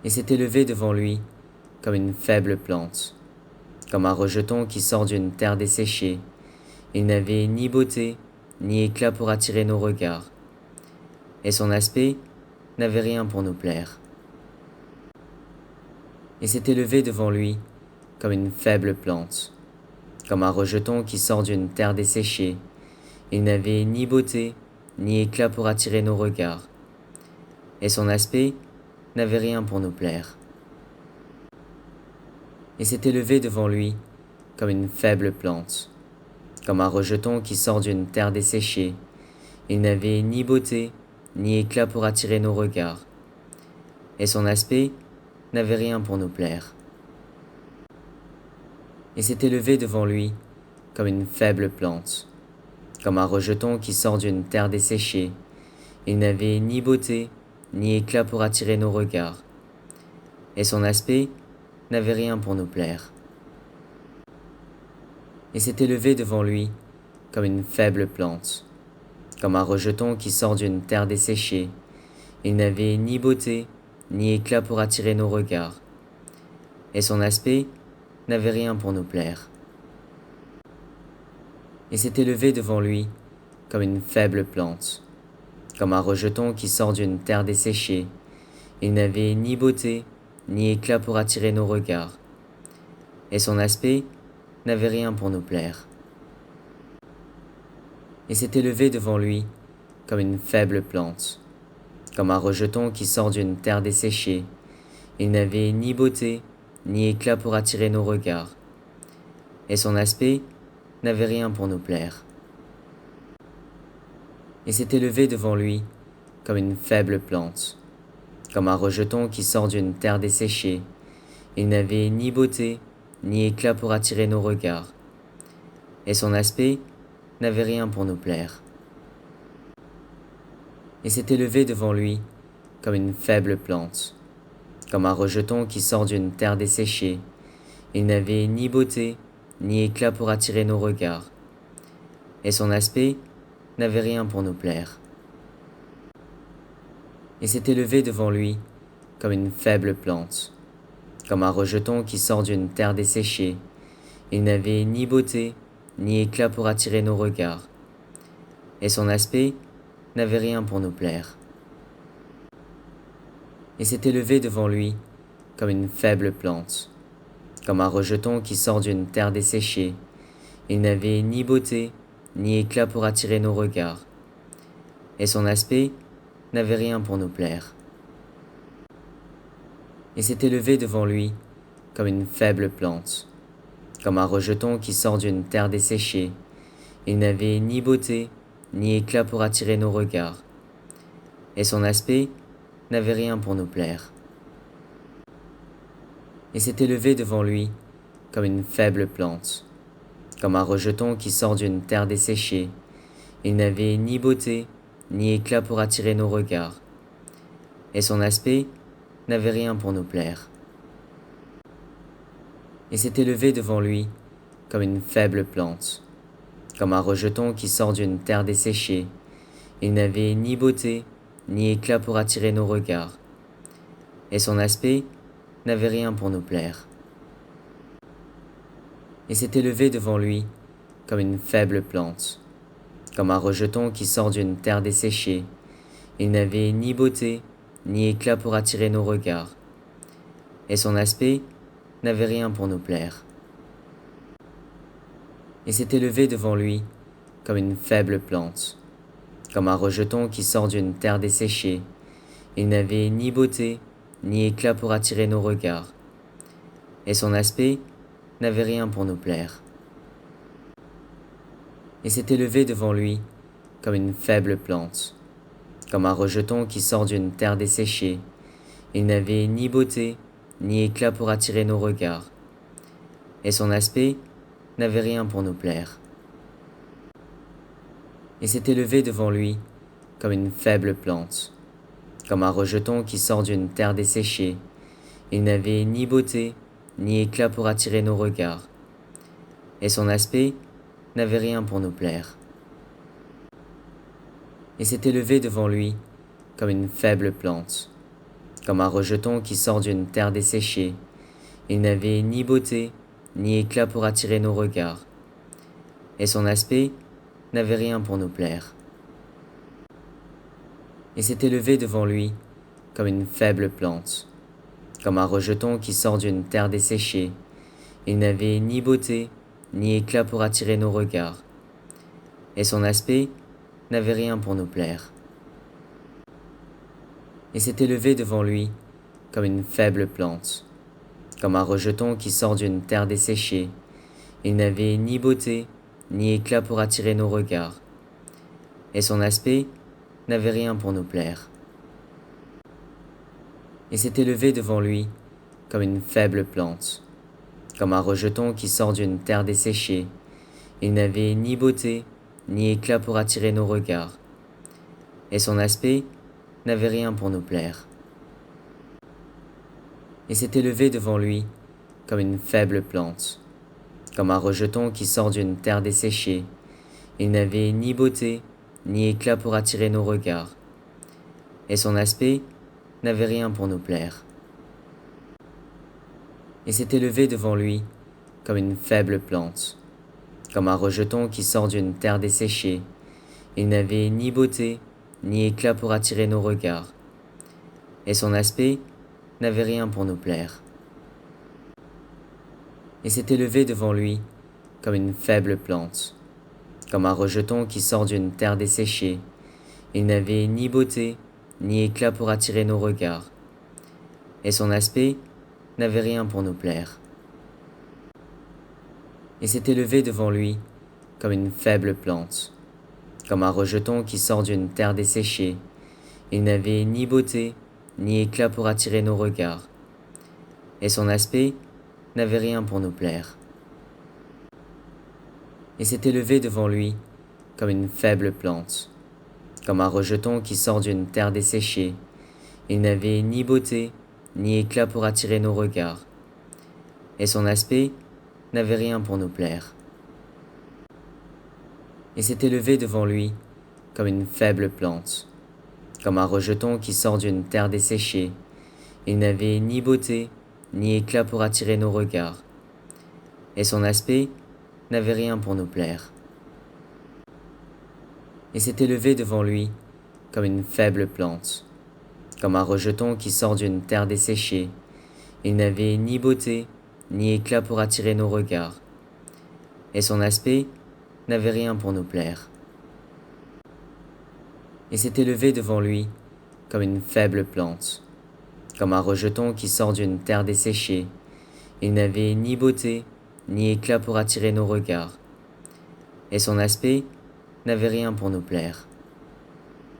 et s'est élevé devant lui comme une faible plante, comme un rejeton qui sort d'une terre desséchée. Il n'avait ni beauté, ni éclat pour attirer nos regards, et son aspect n'avait rien pour nous plaire. Et s'est élevé devant lui comme une faible plante, comme un rejeton qui sort d'une terre desséchée. Il n'avait ni beauté, ni éclat pour attirer nos regards, et son aspect n'avait rien pour nous plaire. Et s'est élevé devant lui comme une faible plante, comme un rejeton qui sort d'une terre desséchée. Il n'avait ni beauté, ni éclat pour attirer nos regards, et son aspect n'avait rien pour nous plaire. Et s'est élevé devant lui comme une faible plante, comme un rejeton qui sort d'une terre desséchée. Il n'avait ni beauté, ni éclat pour attirer nos regards, et son aspect n'avait rien pour nous plaire. Et s'est élevé devant lui comme une faible plante, comme un rejeton qui sort d'une terre desséchée. Il n'avait ni beauté, ni éclat pour attirer nos regards, et son aspect n'avait rien pour nous plaire. Et s'est élevé devant lui comme une faible plante, comme un rejeton qui sort d'une terre desséchée. Il n'avait ni beauté, ni éclat pour attirer nos regards, et son aspect n'avait rien pour nous plaire. Et s'est élevé devant lui comme une faible plante, comme un rejeton qui sort d'une terre desséchée. Il n'avait ni beauté, ni éclat pour attirer nos regards, et son aspect n'avait rien pour nous plaire. Et s'est élevé devant lui comme une faible plante, comme un rejeton qui sort d'une terre desséchée. Il n'avait ni beauté, ni éclat pour attirer nos regards, et son aspect n'avait rien pour nous plaire. Et s'est élevé devant lui comme une faible plante, comme un rejeton qui sort d'une terre desséchée. Il n'avait ni beauté, ni éclat pour attirer nos regards, et son aspect n'avait rien pour nous plaire. Et s'est élevé devant lui comme une faible plante, comme un rejeton qui sort d'une terre desséchée. Il n'avait ni beauté, ni éclat pour attirer nos regards, et son aspect n'avait rien pour nous plaire. Et s'est élevé devant lui comme une faible plante, comme un rejeton qui sort d'une terre desséchée. Il n'avait ni beauté, ni éclat pour attirer nos regards, et son aspect n'avait rien pour nous plaire. Et s'est élevé devant lui comme une faible plante, comme un rejeton qui sort d'une terre desséchée. Il n'avait ni beauté, ni éclat pour attirer nos regards, et son aspect n'avait rien pour nous plaire. Et s'est élevé devant lui comme une faible plante, comme un rejeton qui sort d'une terre desséchée. Il n'avait ni beauté, ni éclat pour attirer nos regards, et son aspect n'avait rien pour nous plaire. Et s'est élevé devant lui comme une faible plante, comme un rejeton qui sort d'une terre desséchée. Il n'avait ni beauté, ni éclat pour attirer nos regards, et son aspect n'avait rien pour nous plaire. Et s'est élevé devant lui comme une faible plante, comme un rejeton qui sort d'une terre desséchée. Il n'avait ni beauté, ni éclat pour attirer nos regards, et son aspect n'avait rien pour nous plaire. Et s'est élevé devant lui comme une faible plante, comme un rejeton qui sort d'une terre desséchée. Il n'avait ni beauté, ni éclat pour attirer nos regards, et son aspect n'avait rien pour nous plaire. Et s'est élevé devant lui comme une faible plante, comme un rejeton qui sort d'une terre desséchée. Il n'avait ni beauté, ni éclat pour attirer nos regards, et son aspect n'avait rien pour nous plaire. Et s'est élevé devant lui comme une faible plante, comme un rejeton qui sort d'une terre desséchée. Il n'avait ni beauté, ni éclat pour attirer nos regards, et son aspect n'avait rien pour nous plaire. Et s'est élevé devant lui comme une faible plante, comme un rejeton qui sort d'une terre desséchée. Il n'avait ni beauté, ni éclat pour attirer nos regards, et son aspect n'avait rien pour nous plaire. Il s'était levé devant lui comme une faible plante, comme un rejeton qui sort d'une terre desséchée. Il n'avait ni beauté, ni éclat pour attirer nos regards, et son aspect n'avait rien pour nous plaire. Il s'était levé devant lui comme une faible plante, comme un rejeton qui sort d'une terre desséchée. Il n'avait ni beauté, ni éclat pour attirer nos regards, et son aspect n'avait rien pour nous plaire. Il s'était levé devant lui comme une faible plante, comme un rejeton qui sort d'une terre desséchée. Il n'avait ni beauté, ni éclat pour attirer nos regards, et son aspect n'avait rien pour nous plaire. Il s'était levé devant lui comme une faible plante, comme un rejeton qui sort d'une terre desséchée. Il n'avait ni beauté, ni éclat pour attirer nos regards, et son aspect n'avait rien pour nous plaire. Il s'était levé devant lui comme une faible plante, comme un rejeton qui sort d'une terre desséchée. Il n'avait ni beauté, ni éclat pour attirer nos regards, et son aspect n'avait rien pour nous plaire. Il s'était levé devant lui comme une faible plante, comme un rejeton qui sort d'une terre desséchée. Il n'avait ni beauté, ni éclat pour attirer nos regards, et son aspect n'avait rien pour nous plaire. Il s'était levé devant lui comme une faible plante, comme un rejeton qui sort d'une terre desséchée. Il n'avait ni beauté, ni éclat pour attirer nos regards, et son aspect n'avait rien pour nous plaire. Il s'était levé devant lui comme une faible plante, comme un rejeton qui sort d'une terre desséchée. Il n'avait ni beauté, ni éclat pour attirer nos regards, et son aspect n'avait rien pour nous plaire. Il s'était levé devant lui comme une faible plante, comme un rejeton qui sort d'une terre desséchée. Il n'avait ni beauté, ni éclat pour attirer nos regards, et son aspect n'avait rien pour nous plaire. Il s'était levé devant lui comme une faible plante, comme un rejeton qui sort d'une terre desséchée. Il n'avait ni beauté, ni éclat pour attirer nos regards, et son aspect n'avait rien pour nous plaire. Il s'était levé devant lui comme une faible plante, comme un rejeton qui sort d'une terre desséchée. Il n'avait ni beauté, ni éclat pour attirer nos regards, et son aspect n'avait rien pour nous plaire. Il s'était levé devant lui comme une faible plante, comme un rejeton qui sort d'une terre desséchée. Il n'avait ni beauté, ni éclat pour attirer nos regards, et son aspect n'avait rien pour nous plaire. Il s'était levé devant lui comme une faible plante, comme un rejeton qui sort d'une terre desséchée. Il n'avait ni beauté, ni éclat pour attirer nos regards, et son aspect n'avait rien pour nous plaire.